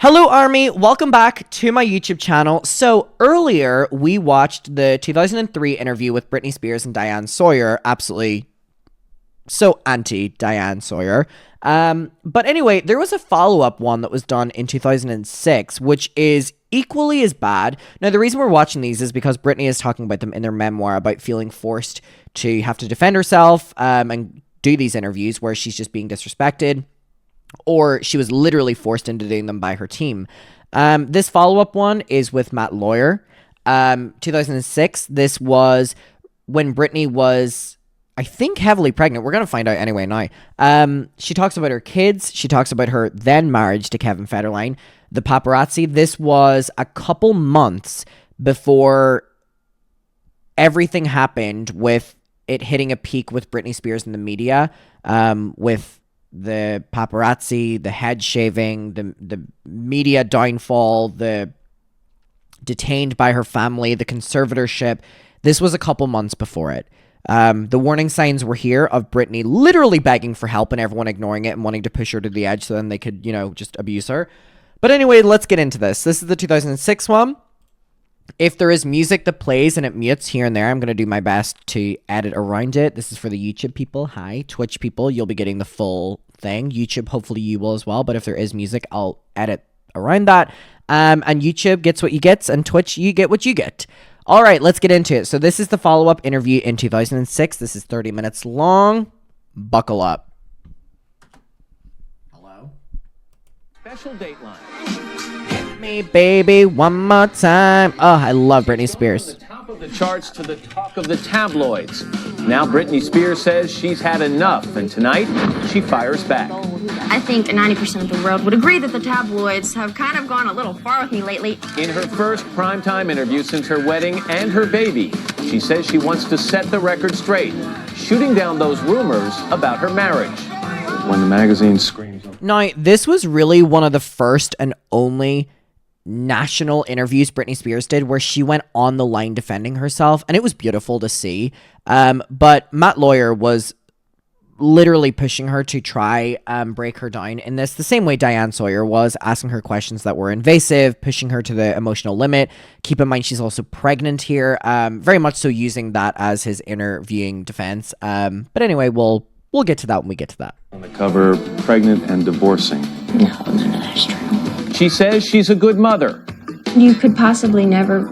Hello Army, welcome back to my YouTube channel. So earlier we watched the 2003 interview with Britney Spears and Diane Sawyer, absolutely so anti Diane Sawyer. But anyway, there was a follow-up one that was done in 2006, which is equally as bad. Now the reason we're watching these is because Britney is talking about them in their memoir about feeling forced to have to defend herself and do these interviews where she's just being disrespected, or she was literally forced into doing them by her team. This follow-up one is with Matt Lawyer. 2006, this was when Britney was, I think, heavily pregnant. We're going to find out anyway now. She talks about her kids. She talks about her then marriage to Kevin Federline. The paparazzi, this was a couple months before everything happened with it hitting a peak with Britney Spears in the media, with the paparazzi, the head shaving, the media downfall, the detained by her family, the conservatorship. This was a couple months before it. The warning signs were here of Britney literally begging for help and everyone ignoring it and wanting to push her to the edge so then they could, just abuse her. But anyway, let's get into this. This is the 2006 one. If there is music that plays and it mutes here and there, I'm going to do my best to edit around it. This is for the YouTube people. Hi, Twitch people. You'll be getting the full thing. YouTube, hopefully you will as well. But if there is music, I'll edit around that. And YouTube gets what you get, and Twitch, you get what you get. All right, let's get into it. So this is the follow-up interview in 2006. This is 30 minutes long. Buckle up. Hello? Special Dateline. Me, baby, one more time. Oh, I love Britney Spears. From the top of the charts to the talk of the tabloids. Now Britney Spears says she's had enough, and tonight she fires back. I think 90% of the world would agree that the tabloids have kind of gone a little far with me lately. In her first primetime interview since her wedding and her baby, she says she wants to set the record straight, shooting down those rumors about her marriage. When the magazine screams. Now, this was really one of the first and only national interviews Britney Spears did where she went on the line defending herself, and it was beautiful to see. But Matt Lawyer was literally pushing her to try break her down in this, the same way Diane Sawyer was, asking her questions that were invasive, pushing her to the emotional limit. Keep in mind she's also pregnant here, very much so using that as his interviewing defense. But anyway, we'll get to that when we get to that. On the cover, pregnant and divorcing. No, none of that's true. She says she's a good mother. You could possibly never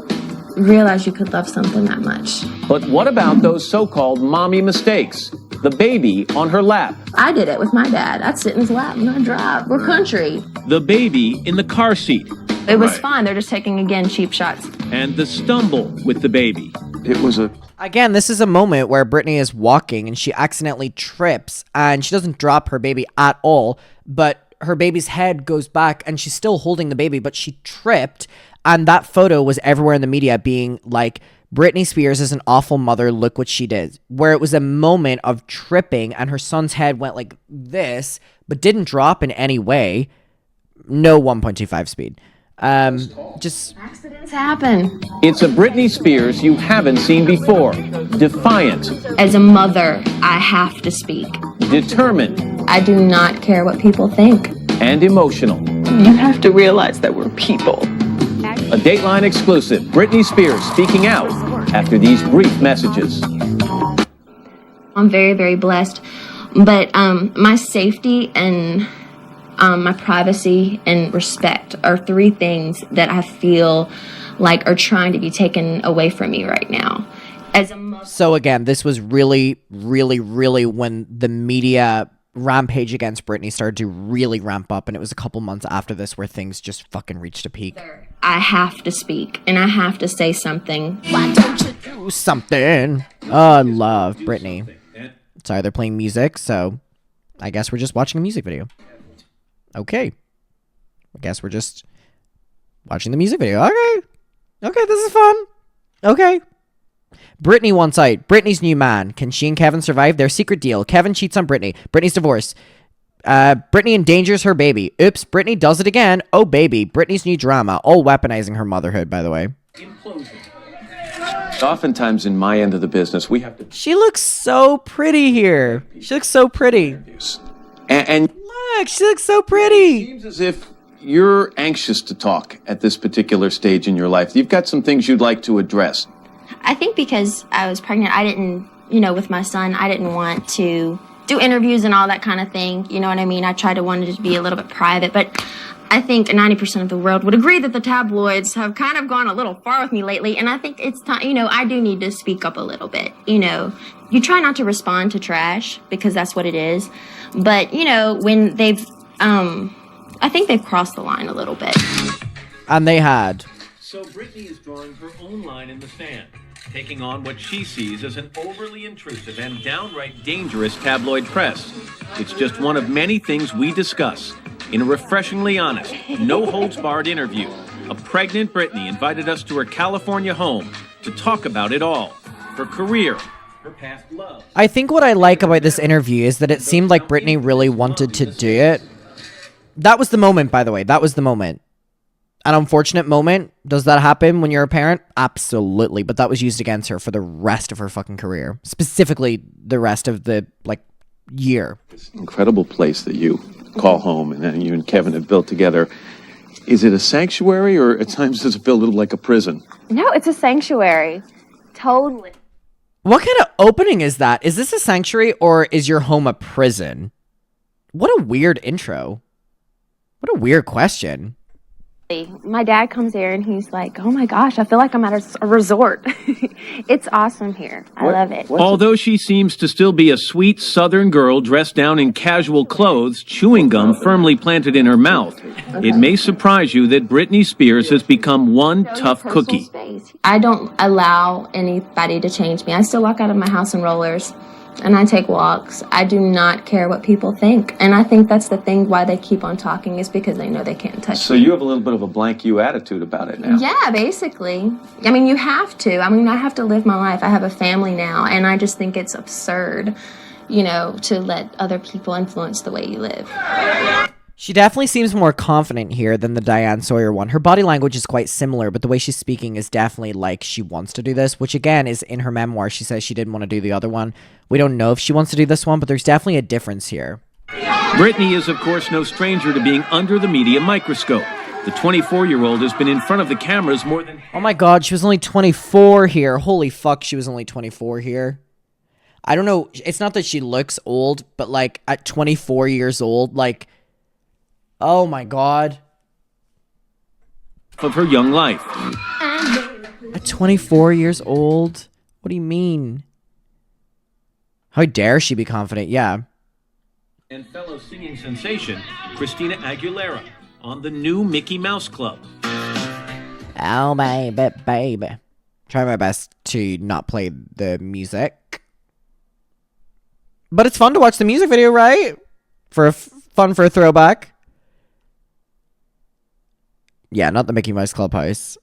realize you could love something that much. But what about those so-called mommy mistakes? The baby on her lap. I did it with my dad. I'd sit in his lap and I'd drive. We're country. The baby in the car seat. It was fine. They're just taking, again, cheap shots. And the stumble with the baby. It was a... Again, this is a moment where Britney is walking and she accidentally trips and she doesn't drop her baby at all, but her baby's head goes back and she's still holding the baby, but she tripped. And that photo was everywhere in the media being like, Britney Spears is an awful mother, look what she did. Where it was a moment of tripping and her son's head went like this, but didn't drop in any way. No 1.25 speed. Just Accidents happen. It's a Britney Spears you haven't seen before. Defiant. As a mother, I have to speak. Determined. I do not care what people think. And emotional. You have to realize that we're people. A Dateline exclusive. Britney Spears speaking out after these brief messages. I'm very, very blessed. But my safety and my privacy and respect are three things that I feel like are trying to be taken away from me right now. So again, this was really, really, really when the media rampage against Britney started to really ramp up, and it was a couple months after this where things just fucking reached a peak. I have to speak, and I have to say something. Why don't you do something? Oh, I love Britney. Sorry, they're playing music, so I guess we're just watching a music video. Okay. I guess we're just watching the music video. Okay, this is fun. Okay. Britney wants out. Britney's new man. Can she and Kevin survive their secret deal? Kevin cheats on Britney. Britney's divorce. Britney endangers her baby. Oops, Britney does it again. Oh, baby. Britney's new drama. All weaponizing her motherhood, by the way. Oftentimes in my end of the business, we have to... She looks so pretty here. She looks so pretty. And Look, she looks so pretty. it seems as if you're anxious to talk at this particular stage in your life. You've got some things you'd like to address. I think because I was pregnant, I didn't, with my son, I didn't want to do interviews and all that kind of thing. You know what I mean? I wanted it to be a little bit private, but I think 90% of the world would agree that the tabloids have kind of gone a little far with me lately. And I think it's time, I do need to speak up a little bit. You try not to respond to trash because that's what it is. But, when they've, I think they've crossed the line a little bit. And they had. So Britney is drawing her own line in the sand, taking on what she sees as an overly intrusive and downright dangerous tabloid press. It's just one of many things we discuss in a refreshingly honest, no-holds-barred interview. A pregnant Britney invited us to her California home to talk about it all. Her career, her past love. I think what I like about this interview is that it seemed like Britney really wanted to do it. That was the moment, by the way. That was the moment. An unfortunate moment. Does that happen when you're a parent? Absolutely. But that was used against her for the rest of her fucking career. Specifically, the rest of the, year. This incredible place that you call home and then you and Kevin have built together. Is it a sanctuary or at times does it feel a little like a prison? No, it's a sanctuary. Totally. What kind of opening is that? Is this a sanctuary or is your home a prison? What a weird intro. What a weird question. My dad comes here and he's like, oh my gosh, I feel like I'm at a resort. It's awesome here. I love it. Although she seems to still be a sweet southern girl dressed down in casual clothes, chewing gum firmly planted in her mouth, it may surprise you that Britney Spears has become one tough cookie. I don't allow anybody to change me. I still walk out of my house in rollers. And I take walks. I do not care what people think. And I think that's the thing why they keep on talking is because they know they can't touch me. So you have a little bit of a blank you attitude about it now. Yeah, basically. I mean, you have to. I mean, I have to live my life. I have a family now. And I just think it's absurd, to let other people influence the way you live. She definitely seems more confident here than the Diane Sawyer one. Her body language is quite similar, but the way she's speaking is definitely like she wants to do this, which again is in her memoir. She says she didn't want to do the other one. We don't know if she wants to do this one, but there's definitely a difference here. Britney is, of course, no stranger to being under the media microscope. The 24-year-old has been in front of the cameras more than... Oh my god, she was only 24 here. Holy fuck, she was only 24 here. I don't know. It's not that she looks old, but at 24 years old, oh my god. Of her young life. At 24 years old? What do you mean? How dare she be confident? Yeah. And fellow singing sensation, Christina Aguilera, on the new Mickey Mouse Club. Oh, baby, baby. Try my best to not play the music. But it's fun to watch the music video, right? Fun for a throwback. Yeah, not the Mickey Mouse Clubhouse.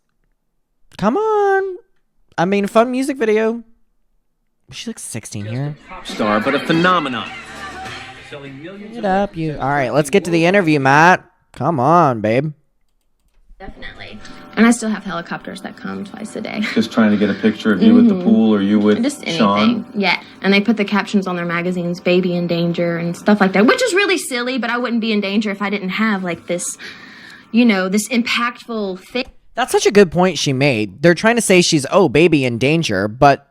Come on. I mean, fun music video. She looks 16 here. Star, but a phenomenon. Selling millions Get up, you. All right, let's get to the interview, Matt. Come on, babe. Definitely. And I still have helicopters that come twice a day. Just trying to get a picture of you at the pool or you with Just anything. Sean. Yeah. And they put the captions on their magazines, baby in danger and stuff like that, which is really silly, but I wouldn't be in danger if I didn't have this, this impactful thing. That's such a good point she made. They're trying to say she's, baby in danger, but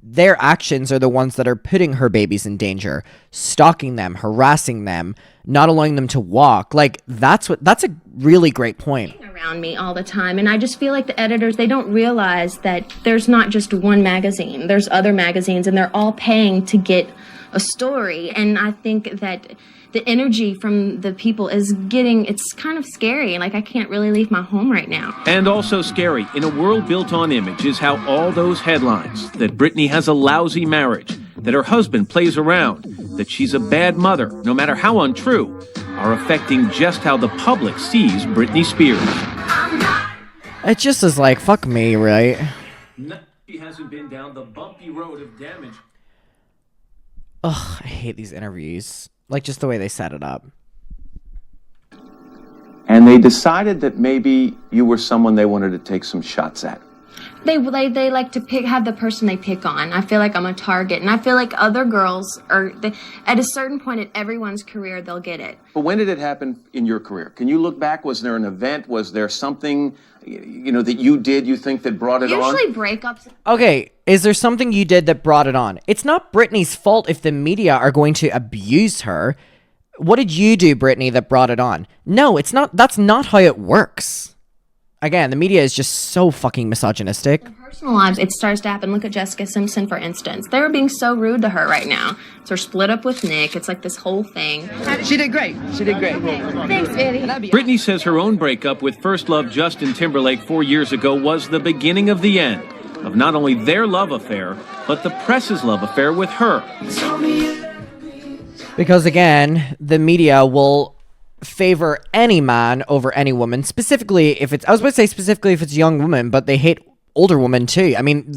their actions are the ones that are putting her babies in danger, stalking them, harassing them, not allowing them to walk. That's a really great point. Around me all the time, and I just feel like the editors, they don't realize that there's not just one magazine. There's other magazines, and they're all paying to get a story. And I think that the energy from the people is it's kind of scary. And I can't really leave my home right now. And also scary, in a world built on image, is how all those headlines that Britney has a lousy marriage, that her husband plays around, that she's a bad mother, no matter how untrue, are affecting just how the public sees Britney Spears. It just is fuck me, right? She hasn't been down the bumpy road of damage. Ugh, I hate these interviews. Just the way they set it up. And they decided that maybe you were someone they wanted to take some shots at. They like to have the person they pick on. I feel like I'm a target, and I feel like other girls at a certain point in everyone's career, they'll get it. But when did it happen in your career? Can you look back? Was there an event? Was there something, that you did, you think, that brought it on? Usually breakups. Okay, is there something you did that brought it on? It's not Britney's fault if the media are going to abuse her. What did you do, Britney, that brought it on? No, it's not. That's not how it works. Again, the media is just so fucking misogynistic. In personal lives, it starts to happen. Look at Jessica Simpson, for instance. They were being so rude to her right now. So her split up with Nick. It's like this whole thing. She did great. She did great. Thanks, Eddie. Britney says her own breakup with first love Justin Timberlake 4 years ago was the beginning of the end of not only their love affair, but the press's love affair with her. Because again, the media will favor any man over any woman, specifically if it's, I was about to say specifically if it's a young woman, but they hate older women too. I mean,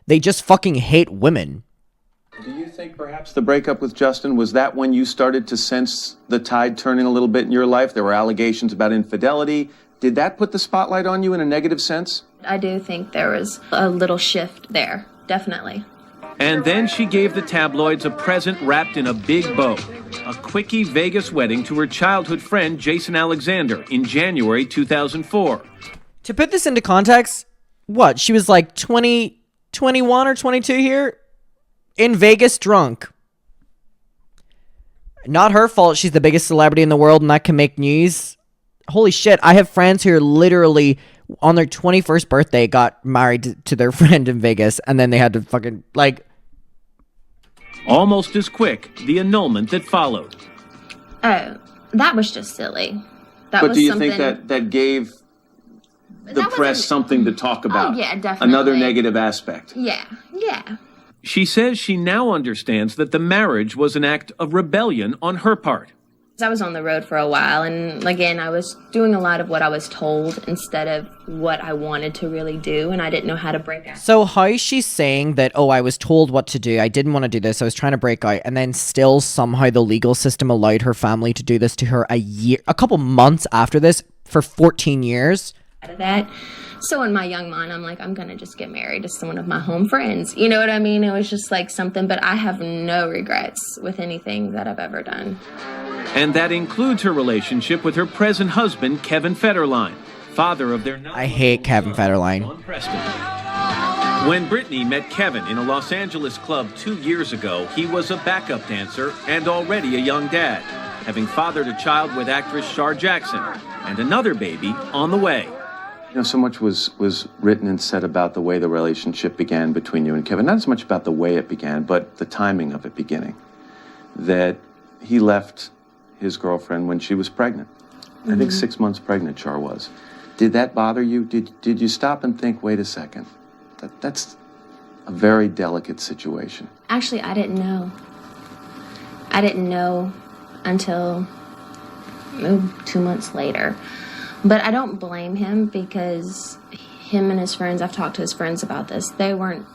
they just fucking hate women. Do you think perhaps the breakup with Justin, was that when you started to sense the tide turning a little bit in your life? There were allegations about infidelity. Did that put the spotlight on you in a negative sense? I do think there was a little shift there, definitely. And then she gave the tabloids a present wrapped in a big bow. A quickie Vegas wedding to her childhood friend Jason Alexander in January 2004. To put this into context, what? She was like 21 or 22 here? In Vegas drunk. Not her fault she's the biggest celebrity in the world and that can make news. Holy shit, I have friends who are literally on their 21st birthday got married to their friend in Vegas and then they had to fucking, like... Almost as quick, the annulment that followed. Oh, that was just silly. But do you think that gave the press something to talk about? Oh, yeah, definitely. Another negative aspect. Yeah. She says she now understands that the marriage was an act of rebellion on her part. I was on the road for a while, and again, I was doing a lot of what I was told instead of what I wanted to really do, and I didn't know how to break out. So how is she saying that, oh, I was told what to do, I didn't want to do this, I was trying to break out, and then still somehow the legal system allowed her family to do this to her a couple months after this for 14 years? Out of that. So in my young mind, I'm like, I'm going to just get married to someone of my home friends. You know what I mean? It was just like something, but I have no regrets with anything that I've ever done. And that includes her relationship with her present husband, Kevin Federline, father of their... I hate Kevin Federline. When Britney met Kevin in a Los Angeles club 2 years ago, he was a backup dancer and already a young dad, having fathered a child with actress Shar Jackson and another baby on the way. So much was written and said about the way the relationship began between you and Kevin. Not as much about the way it began, but the timing of it beginning. That he left his girlfriend when she was pregnant. Mm-hmm. I think 6 months pregnant, Char was. Did that bother you? Did you stop and think, wait a second, that's a very delicate situation? Actually, I didn't know. I didn't know until 2 months later. But I don't blame him because him and his friends, I've talked to his friends about this, they weren't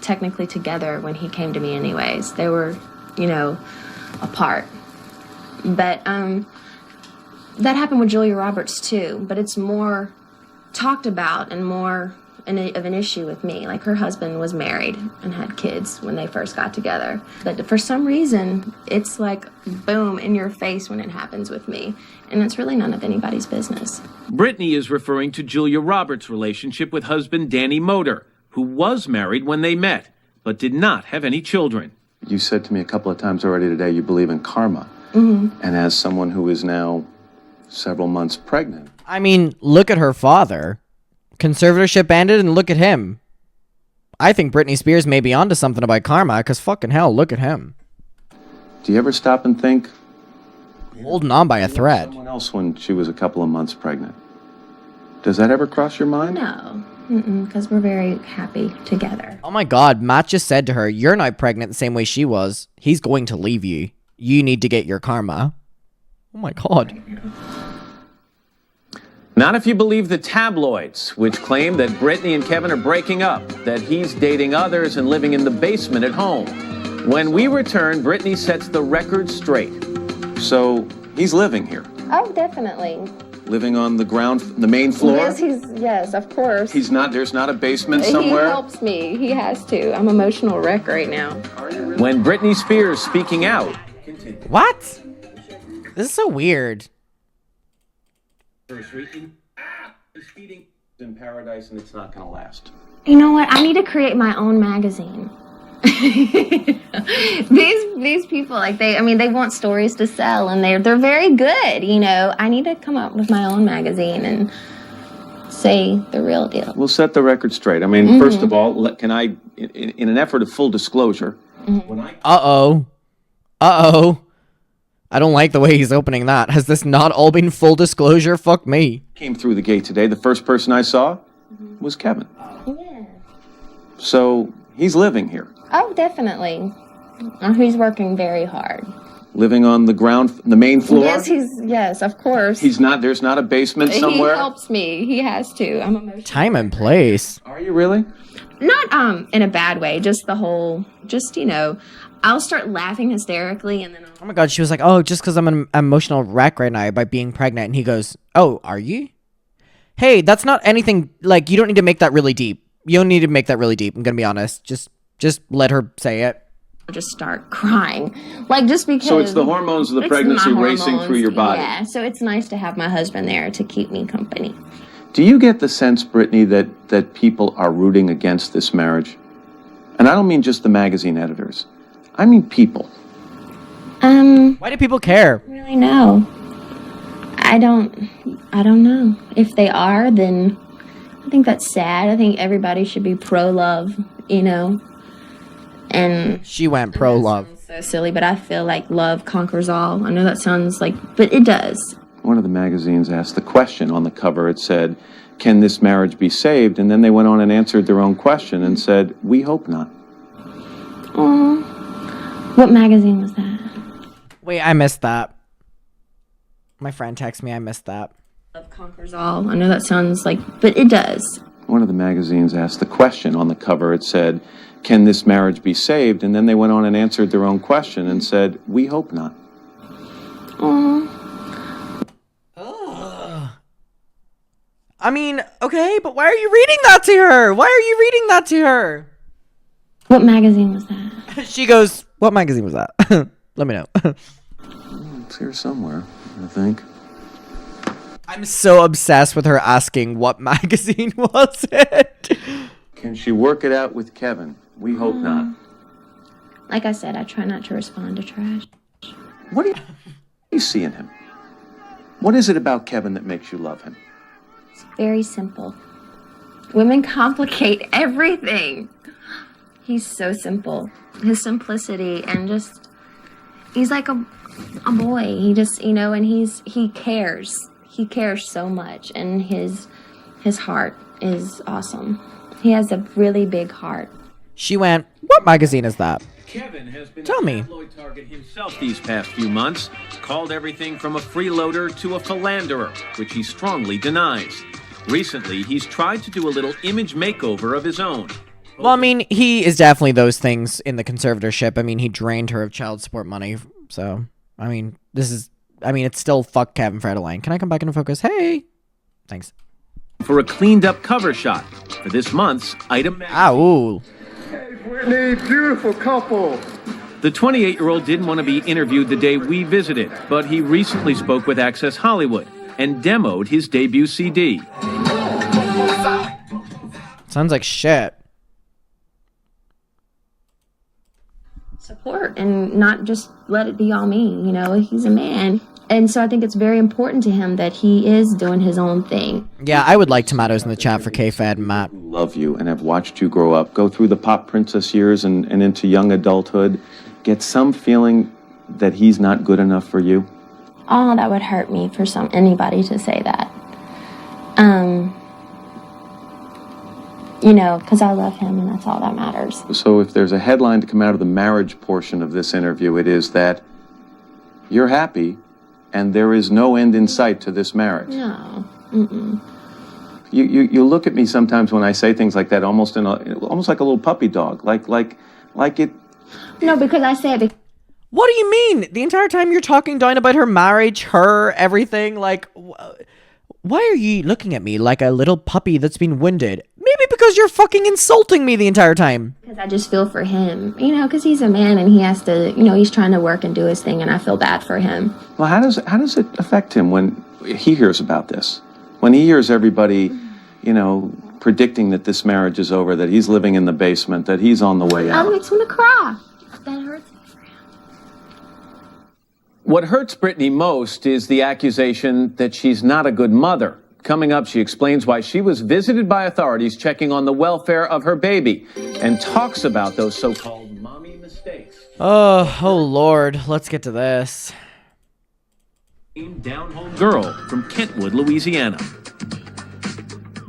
technically together when he came to me anyways. They were, apart. But that happened with Julia Roberts too, but it's more talked about and more of an issue with me. Like, her husband was married and had kids when they first got together. But for some reason, it's like boom in your face when it happens with me. And it's really none of anybody's business. Britney is referring to Julia Roberts' relationship with husband Danny Moder, who was married when they met, but did not have any children. You said to me a couple of times already today you believe in karma. Mm-hmm. And as someone who is now several months pregnant. I mean, look at her father. Conservatorship ended and look at him. I think Britney Spears may be onto something about karma, because fucking hell, look at him. Do you ever stop and think? Holding on by a thread. Someone else when she was a couple of months pregnant. Does that ever cross your mind? No, because we're very happy together. Oh my god, Matt just said to her, you're not pregnant the same way she was. He's going to leave you. You need to get your karma. Oh my god. Not if you believe the tabloids, which claim that Britney and Kevin are breaking up, that he's dating others and living in the basement at home. When we return, Britney sets the record straight. So he's living here. Oh, definitely. Living on the main floor? Yes, of course. There's not a basement somewhere? He helps me. He has to. I'm an emotional wreck right now. When Britney Spears speaking out. What? This is so weird. He's feeding in paradise and it's not going to last. You know what? I need to create my own magazine. these people, like they want stories to sell, and they're very good. You know, I need to come up with my own magazine and say the real deal. We'll set the record straight. I mean, first of all, can I, in an effort of full disclosure, Uh-oh. I don't like the way he's opening that. Has this not all been full disclosure? Fuck me. Came through the gate today, the first person I saw was Kevin. Yeah. So he's living here. Oh, definitely. He's working very hard. Living on the main floor? Yes, of course. There's not a basement somewhere? He helps me. He has to. I'm emotional. Time and place. Are you really? Not in a bad way, just you know, I'll start laughing hysterically and then Oh my god, she was like, oh, just because I'm an emotional wreck right now by being pregnant. And he goes, oh, are you? Hey, that's not anything, like, you don't need to make that really deep. You don't need to make that really deep, I'm gonna be honest. Just let her say it. I'll just start crying. Like, just because... So it's the hormones of the pregnancy racing through your body. Yeah, so it's nice to have my husband there to keep me company. Do you get the sense, Britney, that people are rooting against this marriage? And I don't mean just the magazine editors. I mean people. Why do people care? Really know. I don't know. If they are, then I think that's sad. I think everybody should be pro-love, you know? And She went pro-love. so silly, but I feel like love conquers all. I know that sounds like, but it does. One of the magazines asked the question on the cover. It said, can this marriage be saved? And then they went on and answered their own question and said, we hope not. Oh, what magazine was that? Wait, I missed that. My friend texted me, I missed that. Love conquers all. I know that sounds like, but it does. One of the magazines asked the question on the cover. It said, can this marriage be saved? And then they went on and answered their own question and said, we hope not. Oh. I mean, okay, but why are you reading that to her? Why are you reading that to her? What magazine was that? She goes, what magazine was that? Let me know. It's here somewhere, I think. I'm so obsessed with her asking what magazine was it. Can she work it out with Kevin? We hope not. Like I said, I try not to respond to trash. What do you see in him? What is it about Kevin that makes you love him? It's very simple. Women complicate everything. He's so simple. His simplicity and just, he's like a boy. He just, you know, and he cares. He cares so much, and his heart is awesome. He has a really big heart. She went, what magazine is that? Kevin has been Tell me. a tabloid target himself these past few months, called everything from a freeloader to a philanderer, which he strongly denies. Recently, he's tried to do a little image makeover of his own. Well, I mean, he is definitely those things in the conservatorship. I mean, he drained her of child support money. So, I mean, it's still fuck Kevin Federline. Can I come back into focus? Hey. Thanks. For a cleaned up cover shot for this month's Item magazine. Ow. Hey, Britney, beautiful couple. The 28-year-old didn't want to be interviewed the day we visited, but he recently spoke with Access Hollywood and demoed his debut CD. Sounds like shit. Support and not just let it be all me. You know, he's a man. And so I think it's very important to him that he is doing his own thing. Yeah, I would like tomatoes in the chat for K-Fed and Matt. Love you and have watched you grow up, go through the pop princess years and into young adulthood, get some feeling that he's not good enough for you? Oh, that would hurt me for anybody to say that. You know, because I love him and that's all that matters. So if there's a headline to come out of the marriage portion of this interview, it is that you're happy and there is no end in sight to this marriage. No. Mm-mm. You look at me sometimes when I say things like that, almost like a little puppy dog, like it. No, because I say it. What do you mean? The entire time you're talking down about her marriage, her, everything, like, Why are you looking at me like a little puppy that's been wounded? Maybe because you're fucking insulting me the entire time. Because I just feel for him, because he's a man and he has to, he's trying to work and do his thing, and I feel bad for him. Well, how does it affect him when he hears about this? When he hears everybody, predicting that this marriage is over, that he's living in the basement, that he's on the way out. That makes me to cry. That hurts me for him. What hurts Britney most is the accusation that she's not a good mother. Coming up, she explains why she was visited by authorities checking on the welfare of her baby and talks about those so-called mommy mistakes. Oh Lord, let's get to this. Down-home girl from Kentwood, Louisiana.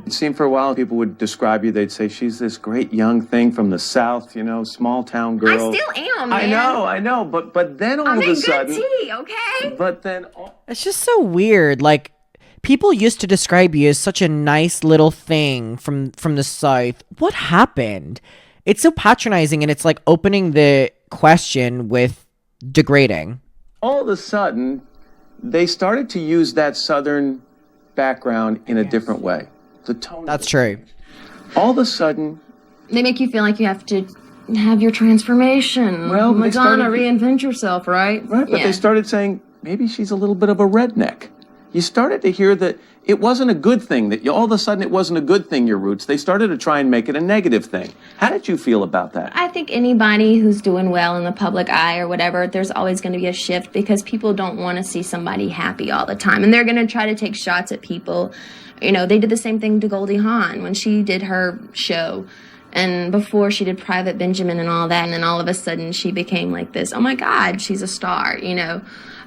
It seemed for a while people would describe you, they'd say, she's this great young thing from the South, small town girl. I still am, man. I know, but then all of a sudden... good tea, okay? But then... It's just so weird. Like, people used to describe you as such a nice little thing from the South. What happened? It's so patronizing, and it's like opening the question with degrading. All of a sudden, they started to use that Southern background in a different way. The tone. That's true. All of a sudden, They make you feel like you have to have your transformation. Well, Madonna, reinvent yourself, right? right? But they started saying, maybe she's a little bit of a redneck. You started to hear that it wasn't a good thing, that all of a sudden it wasn't a good thing, your roots. They started to try and make it a negative thing. How did you feel about that? I think anybody who's doing well in the public eye or whatever, there's always going to be a shift because people don't want to see somebody happy all the time. And they're going to try to take shots at people. They did the same thing to Goldie Hawn when she did her show. And before she did Private Benjamin and all that. And then all of a sudden she became like this, oh my God, she's a star,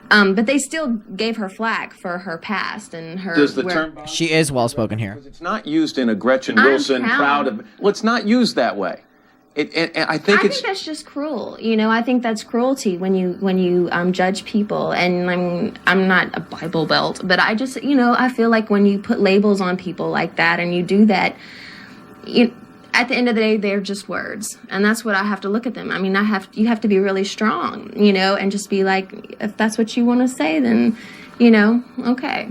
But they still gave her flack for her past and her... Does the term... She is well-spoken here. It's not used in a Gretchen Wilson proud of... Well, it's not used that way. I think that's just cruel. I think that's cruelty when you judge people. And I'm not a Bible belt, but I just I feel like when you put labels on people like that and you do that, at the end of the day, they're just words, and that's what I have to look at them. I mean, you have to be really strong, and just be like, if that's what you want to say, then okay.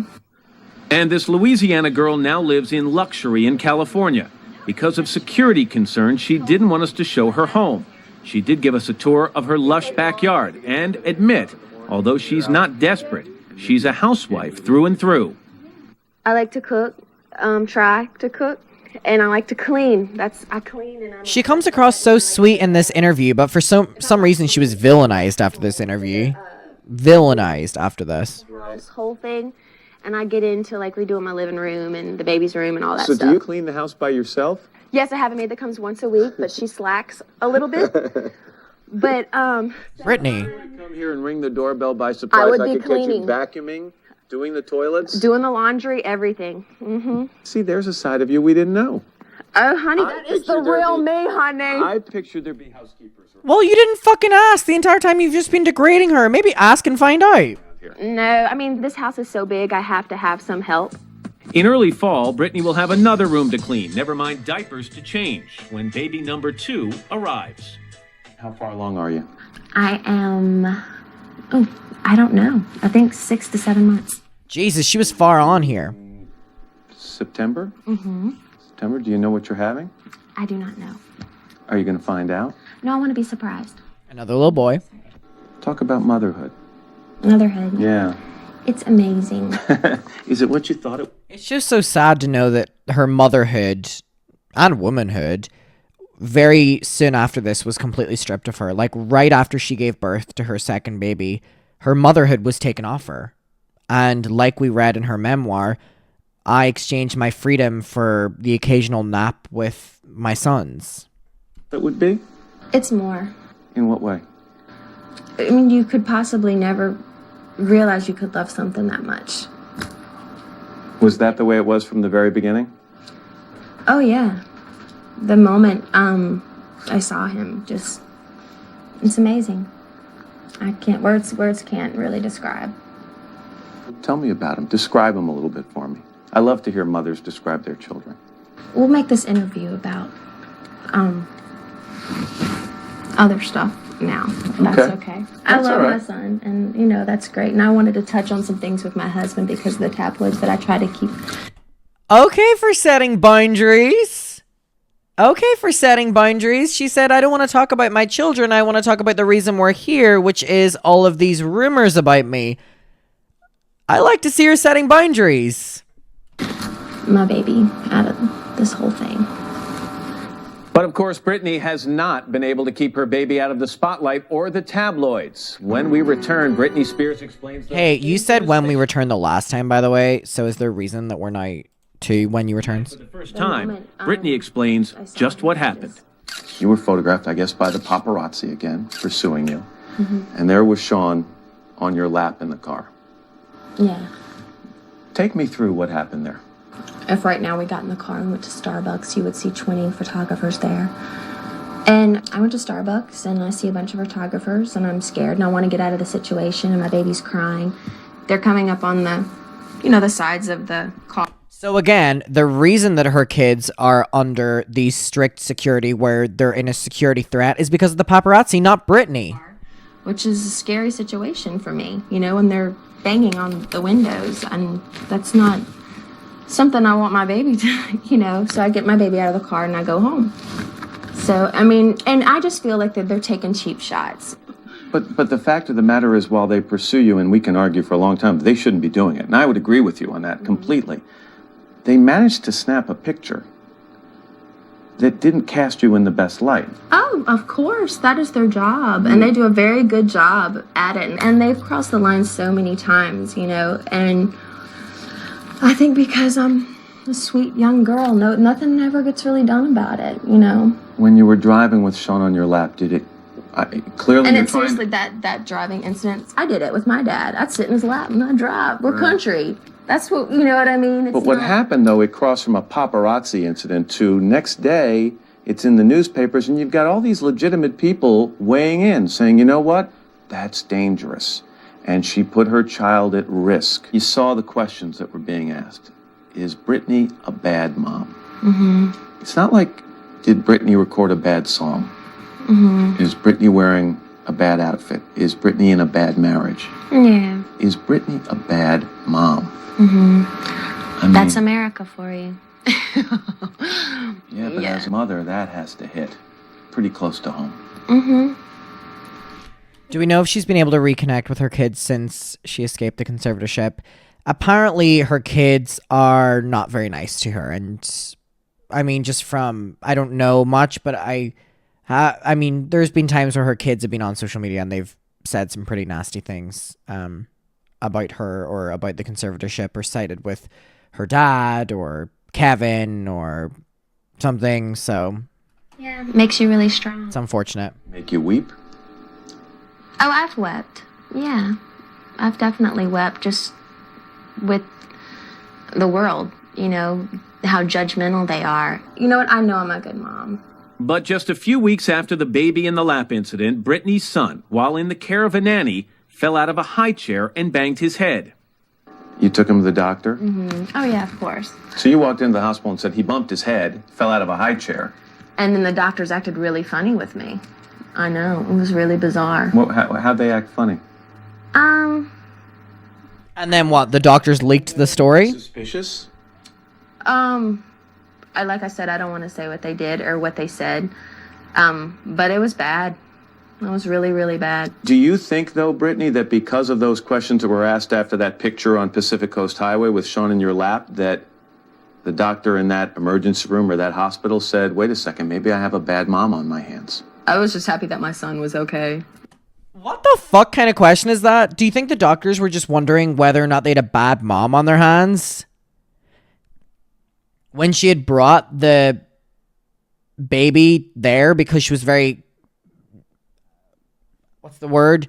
And this Louisiana girl now lives in luxury in California. Because of security concerns, she didn't want us to show her home. She did give us a tour of her lush backyard and admit, although she's not desperate, she's a housewife through and through. I like to cook, try to cook, and I like to clean. I clean and She comes across so sweet in this interview, but for some reason she was villainized after this interview. Villainized after this. this whole thing. And I get into like redoing my living room and the baby's room and all that stuff. So do you clean the house by yourself? Yes, I have a maid that comes once a week, but she slacks a little bit. But Brittany. Come here and ring the doorbell by surprise. I would I be could cleaning. Get you vacuuming, doing the toilets. doing the laundry, everything. Mm-hmm. See, there's a side of you we didn't know. Oh, honey, that is the real me, honey. I pictured there'd be housekeepers. Well, you didn't fucking ask the entire time. You've just been degrading her. Maybe ask and find out. No, I mean, this house is so big, I have to have some help. In early fall, Brittany will have another room to clean, never mind diapers to change, when baby number 2 arrives. How far along are you? I am, I don't know. I think 6 to 7 months. Jesus, she was far on here. September? Mm-hmm. September, do you know what you're having? I do not know. Are you going to find out? No, I want to be surprised. Another little boy. Talk about motherhood. Motherhood. Yeah. It's amazing. Is it what you thought it was? It's just so sad to know that her motherhood and womanhood very soon after this was completely stripped of her. Like right after she gave birth to her second baby, her motherhood was taken off her. And like we read in her memoir, I exchanged my freedom for the occasional nap with my sons. That would be? It's more. In what way? I mean, you could possibly never realize you could love something that much. Was that the way it was from the very beginning? Oh, yeah. The moment I saw him, just, it's amazing. I can't, words can't really describe. Tell me about him. Describe him a little bit for me. I love to hear mothers describe their children. We'll make this interview about, other stuff. now. That's okay. I That's love all my right. son, and you know that's great. And I wanted to touch on some things with my husband because of the tabloids that I try to keep. Okay for setting boundaries. Okay for setting boundaries. She said, I don't want to talk about my children. I want to talk about the reason we're here, which is all of these rumors about me. I like to see her setting boundaries. My baby out of this whole thing. But of course, Britney has not been able to keep her baby out of the spotlight or the tabloids. When we return, Britney Spears explains... Hey, you said when we returned the last time, by the way, so is there a reason that we're not to when you returned? For the first time, Britney explains just what happened. You were photographed, I guess, by the paparazzi again, pursuing you. And there was Sean on your lap in the car. Yeah. Take me through what happened there. If right now we got in the car and went to Starbucks, you would see 20 photographers there. And I went to Starbucks and I see a bunch of photographers and I'm scared and I want to get out of the situation and my baby's crying. They're coming up on the, the sides of the car. So again, the reason that her kids are under the strict security where they're in a security threat is because of the paparazzi, not Britney. Which is a scary situation for me, when they're banging on the windows, and that's not something I want my baby to, so I get my baby out of the car and I go home. So, and I just feel like that they're taking cheap shots. But the fact of the matter is, while they pursue you, and we can argue for a long time, they shouldn't be doing it. And I would agree with you on that completely. They managed to snap a picture that didn't cast you in the best light. Oh, of course. That is their job. And they do a very good job at it. And they've crossed the line so many times, and I think because I'm a sweet young girl, nothing ever gets really done about it, When you were driving with Sean on your lap, did it clearly? And it's seriously that driving incident. I did it with my dad. I'd sit in his lap and I'd drive. We're country. That's what, you know what I mean? But what happened, though, it crossed from a paparazzi incident to next day, it's in the newspapers, and you've got all these legitimate people weighing in, saying, you know what? That's dangerous. And she put her child at risk. You saw the questions that were being asked. Is Britney a bad mom? Mm-hmm. It's not like, did Britney record a bad song? Mm-hmm. Is Britney wearing a bad outfit? Is Britney in a bad marriage? Yeah. Is Britney a bad mom? Mm-hmm. That's America for you. Yeah, but as a mother, that has to hit pretty close to home. Mm-hmm. Do we know if she's been able to reconnect with her kids since she escaped the conservatorship? Apparently, her kids are not very nice to her. And, just from, I don't know much, but there's been times where her kids have been on social media and they've said some pretty nasty things about her or about the conservatorship, or sided with her dad or Kevin or something. So yeah, makes you really strong. It's unfortunate. Make you weep? Oh, I've wept. Yeah, I've definitely wept just with the world, how judgmental they are. You know what? I know I'm a good mom. But just a few weeks after the baby in the lap incident, Britney's son, while in the care of a nanny, fell out of a high chair and banged his head. You took him to the doctor? Mm-hmm. Oh, yeah, of course. So you walked into the hospital and said he bumped his head, fell out of a high chair. And then the doctors acted really funny with me. I know. It was really bizarre. How'd they act funny? And then what? The doctors leaked the story? Suspicious? Like I said, I don't want to say what they did or what they said. But it was bad. It was really, really bad. Do you think, though, Britney, that because of those questions that were asked after that picture on Pacific Coast Highway with Sean in your lap, that the doctor in that emergency room or that hospital said, wait a second, maybe I have a bad mom on my hands? I was just happy that my son was okay. What the fuck kind of question is that? Do you think the doctors were just wondering whether or not they had a bad mom on their hands? When she had brought the baby there because she was very... what's the word?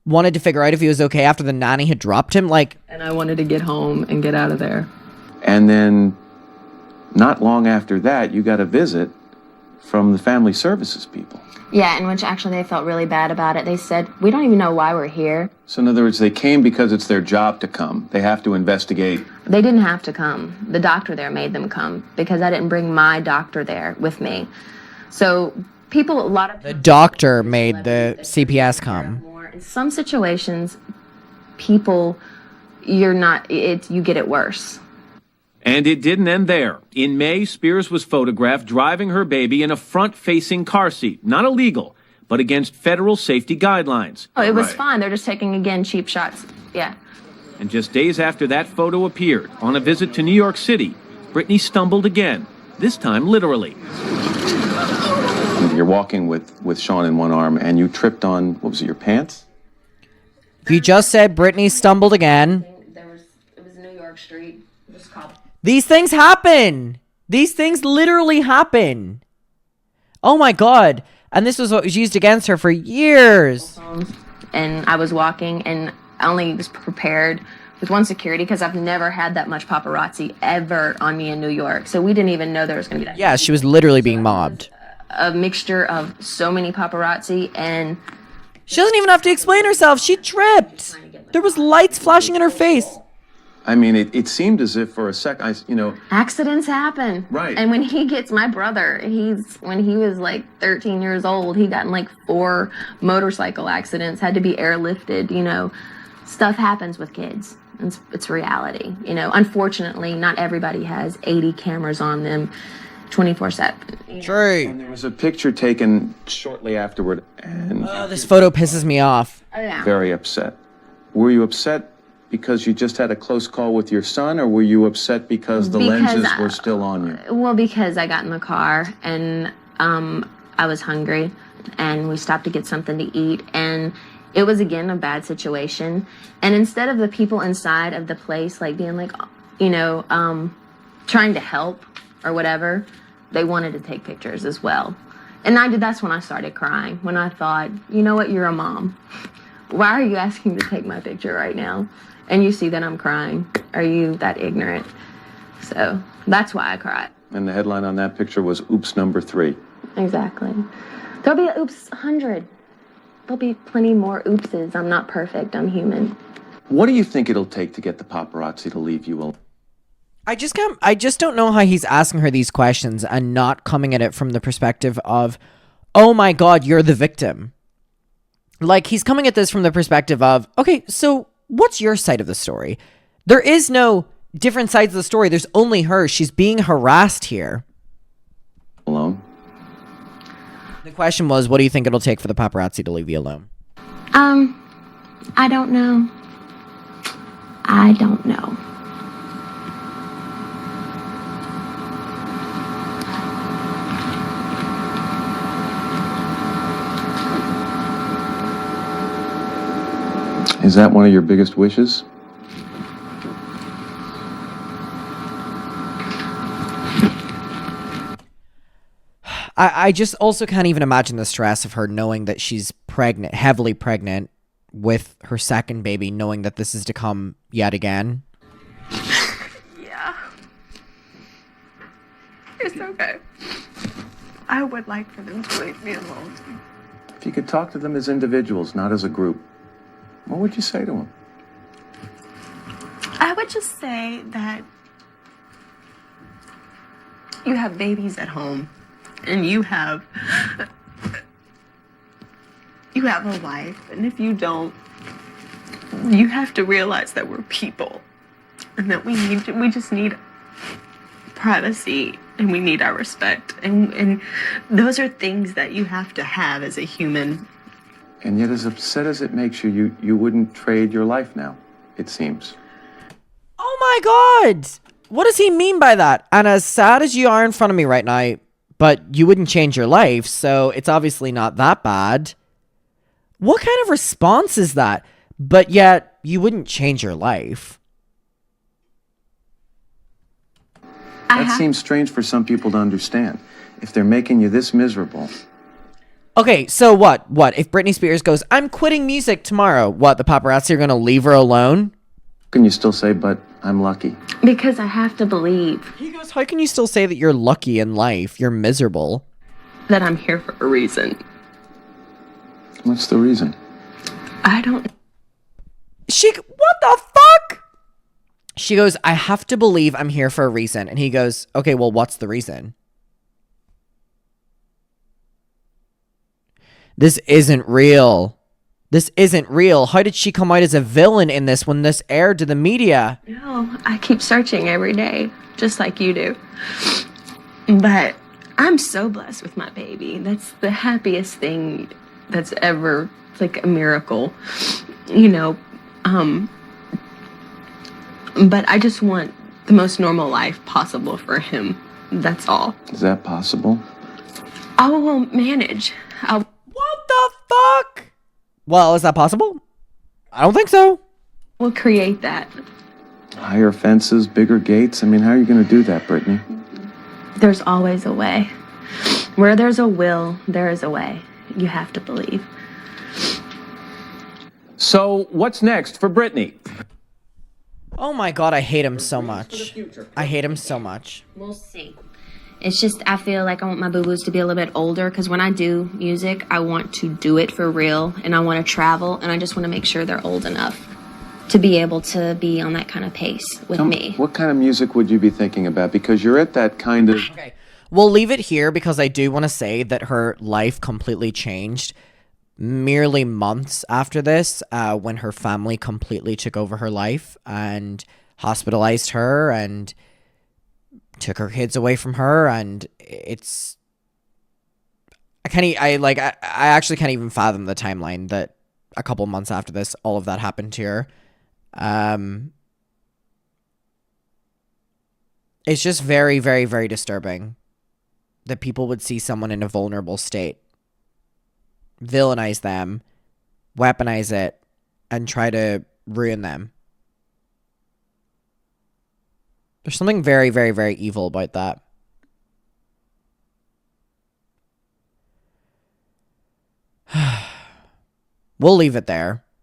Wanted to figure out if he was okay after the nanny had dropped him, And I wanted to get home and get out of there. And then, not long after that, you got a visit from the family services people. Yeah, in which actually they felt really bad about it. They said, we don't even know why we're here. So in other words, they came because it's their job to come. They have to investigate. They didn't have to come. The doctor there made them come because I didn't bring my doctor there with me. So people, a lot of The doctor made the CPS come. more. In some situations, people, you get it worse. And it didn't end there. In May, Spears was photographed driving her baby in a front-facing car seat. Not illegal, but against federal safety guidelines. Oh, it was fine. They're just taking, again, cheap shots. Yeah. And just days after that photo appeared, on a visit to New York City, Britney stumbled again, this time literally. You're walking with Sean in one arm, and you tripped on, what was it, your pants? You just said Britney stumbled again. It was New York Street. It was called. These things happen. These things literally happen. Oh my God. And this was what was used against her for years. And I was walking, and I only was prepared with one security because I've never had that much paparazzi ever on me in New York. So we didn't even know there was going to be that. Yeah, she was literally being mobbed. A mixture of so many paparazzi, and she doesn't even have to explain herself. She tripped. There was lights flashing in her face. I mean, it seemed as if for a sec, accidents happen. Right. And when he gets, my brother, when he was like 13 years old, he got in like 4 motorcycle accidents, had to be airlifted, stuff happens with kids. It's reality, Unfortunately, not everybody has 80 cameras on them 24/7. True. And there was a picture taken shortly afterward, and this photo pisses me off. Oh, yeah. Very upset. Were you upset because you just had a close call with your son, or were you upset because the lenses were still on you? Well, because I got in the car and I was hungry, and we stopped to get something to eat, and it was again a bad situation. And instead of the people inside of the place like being like, trying to help or whatever, they wanted to take pictures as well. And that's when I started crying, when I thought, you know what, you're a mom. Why are you asking to take my picture right now? And you see that I'm crying. Are you that ignorant? So that's why I cried. And the headline on that picture was "Oops Number 3." Exactly. There'll be an oops 100. There'll be plenty more oopses. I'm not perfect. I'm human. What do you think it'll take to get the paparazzi to leave you alone? I just don't know how he's asking her these questions and not coming at it from the perspective of, oh my God, you're the victim. Like, he's coming at this from the perspective of, okay, so what's your side of the story? There is no different sides of the story. There's only her. She's being harassed here. Alone? The question was, what do you think it'll take for the paparazzi to leave you alone? I don't know. I don't know. Is that one of your biggest wishes? I just also can't even imagine the stress of her knowing that she's pregnant, heavily pregnant with her second baby, knowing that this is to come yet again. Yeah. It's okay. I would like for them to leave me alone. If you could talk to them as individuals, not as a group, what would you say to them? I would just say that you have babies at home, and you have a life, and if you don't, you have to realize that we're people, and that we just need privacy, and we need our respect, and those are things that you have to have as a human. And yet, as upset as it makes you, you wouldn't trade your life now, it seems. Oh my God! What does he mean by that? And as sad as you are in front of me right now, but you wouldn't change your life, so it's obviously not that bad. What kind of response is that? But yet, you wouldn't change your life. That seems strange for some people to understand. If they're making you this miserable. Okay, so what? What? If Britney Spears goes, I'm quitting music tomorrow, what, the paparazzi are going to leave her alone? Can you still say, but I'm lucky? Because I have to believe. He goes, how can you still say that you're lucky in life? You're miserable. That I'm here for a reason. What's the reason? I don't... What the fuck? She goes, I have to believe I'm here for a reason. And he goes, okay, well, what's the reason? This isn't real. This isn't real. How did she come out as a villain in this when this aired to the media? No, I keep searching every day, just like you do. But I'm so blessed with my baby. That's the happiest thing that's ever, it's like a miracle, you know. But I just want the most normal life possible for him. That's all. Is that possible? I will manage. What the fuck? Well, is that possible? I don't think so. We'll create that. Higher fences, bigger gates. I mean, how are you going to do that, Brittany? There's always a way. Where there's a will, there is a way. You have to believe. So, what's next for Brittany? Oh my god, I hate him so much. I hate him so much. We'll see. It's just, I feel like I want my boo-boos to be a little bit older, because when I do music, I want to do it for real, and I want to travel, and I just want to make sure they're old enough to be able to be on that kind of pace with me. What kind of music would you be thinking about? Because you're at that kind of... Okay, we'll leave it here because I do want to say that her life completely changed merely months after this, when her family completely took over her life and hospitalized her and took her kids away from her. And it's, I actually can't even fathom the timeline that a couple months after this, all of that happened to her. It's just very, very, very disturbing that people would see someone in a vulnerable state, villainize them, weaponize it, and try to ruin them. There's something very, very, very evil about that. We'll leave it there.